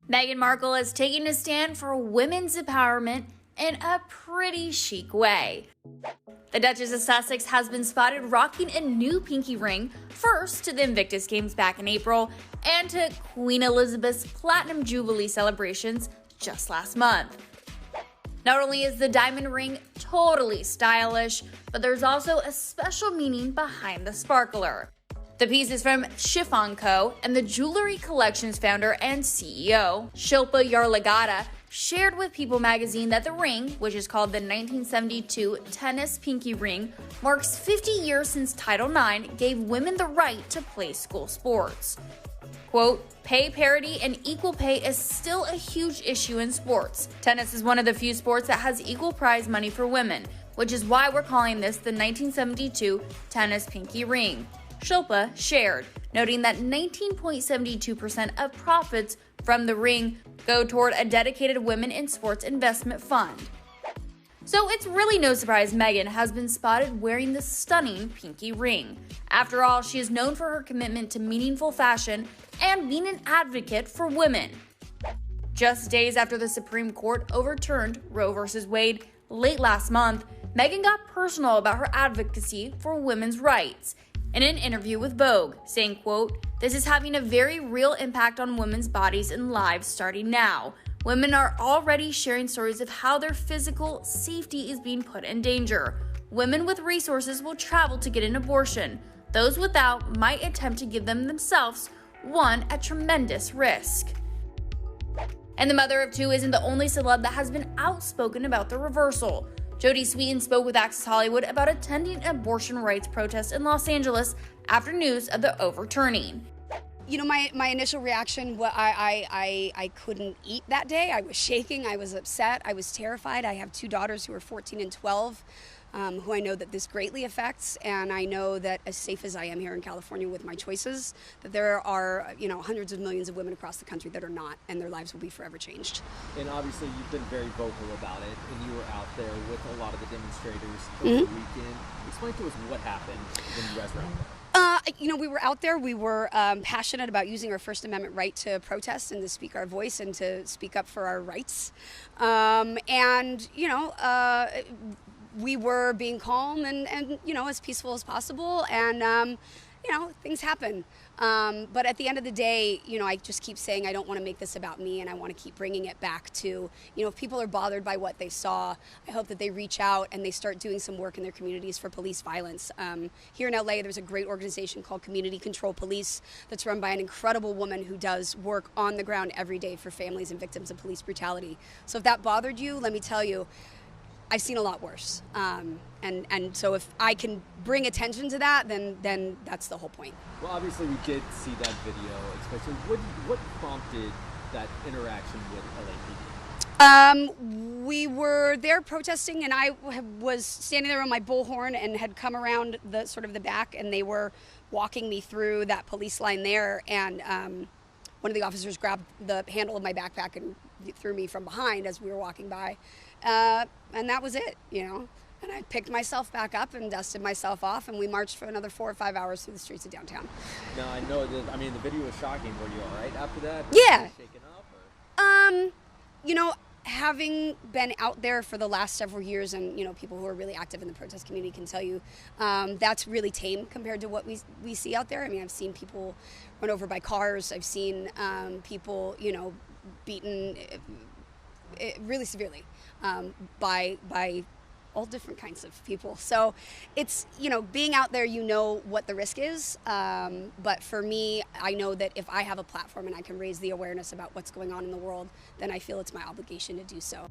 Meghan Markle is taking a stand for women's empowerment in a pretty chic way. The Duchess of Sussex has been spotted rocking a new pinky ring, first to the Invictus Games back in April and to Queen Elizabeth's Platinum Jubilee celebrations just last month. Not only is the diamond ring totally stylish, but there's also a special meaning behind the sparkler. The piece is from Shiffon Co, and the jewelry collection's founder and CEO, Shilpa Yarlagadda, shared with People magazine that the ring, which is called the 1972 tennis pinky ring, marks 50 years since Title IX gave women the right to play school sports. Quote, pay parity and equal pay is still a huge issue in sports. Tennis is one of the few sports that has equal prize money for women, which is why we're calling this the 1972 tennis pinky ring. Shilpa shared, noting that 19.72% of profits from the ring go toward a dedicated women in sports investment fund. So it's really no surprise Meghan has been spotted wearing the stunning pinky ring. After all, she is known for her commitment to meaningful fashion and being an advocate for women. Just days after the Supreme Court overturned Roe v. Wade late last month, Meghan got personal about her advocacy for women's rights. In an interview with Vogue, saying, quote, this is having a very real impact on women's bodies and lives starting now. Women are already sharing stories of how their physical safety is being put in danger. Women with resources will travel to get an abortion. Those without might attempt to give them themselves, one at tremendous risk. And the mother of two isn't the only celeb that has been outspoken about the reversal. Jodie Sweetin spoke with Access Hollywood about attending an abortion rights protest in Los Angeles after news of the overturning. You know, my initial reaction, I couldn't eat that day. I was shaking, I was upset, I was terrified. I have two daughters who are 14 and 12, who I know that this greatly affects, and I know that as safe as I am here in California with my choices, that there are, hundreds of millions of women across the country that are not, and their lives will be forever changed. And obviously you've been very vocal about it, and you were out there with a lot of the demonstrators over the weekend. Explain to us what happened when you guys were out there. We were out there. We were passionate about using our First Amendment right to protest and to speak our voice and to speak up for our rights. We were being calm and as peaceful as possible. And, things happen. But at the end of the day, I just keep saying I don't want to make this about me, and I want to keep bringing it back to, if people are bothered by what they saw, I hope that they reach out and they start doing some work in their communities for police violence. Here in LA, there's a great organization called Community Control Police that's run by an incredible woman who does work on the ground every day for families and victims of police brutality. So if that bothered you, let me tell you, I've seen a lot worse. And so if I can bring attention to that, then that's the whole point. Well, obviously we did see that video, especially. What prompted that interaction with LAPD? We were there protesting, and I was standing there on my bullhorn and had come around the back, and they were walking me through that police line there, and one of the officers grabbed the handle of my backpack and threw me from behind as we were walking by. And that was it, And I picked myself back up and dusted myself off, and we marched for another 4 or 5 hours through the streets of downtown. Now, I know that, the video was shocking. Were you all right after that? Yeah. Shaken up, or? Having been out there for the last several years, and, people who are really active in the protest community can tell you, that's really tame compared to what we see out there. I've seen people run over by cars. I've seen people, beaten really severely by all different kinds of people. So it's, being out there, what the risk is. But for me, I know that if I have a platform and I can raise the awareness about what's going on in the world, then I feel it's my obligation to do so.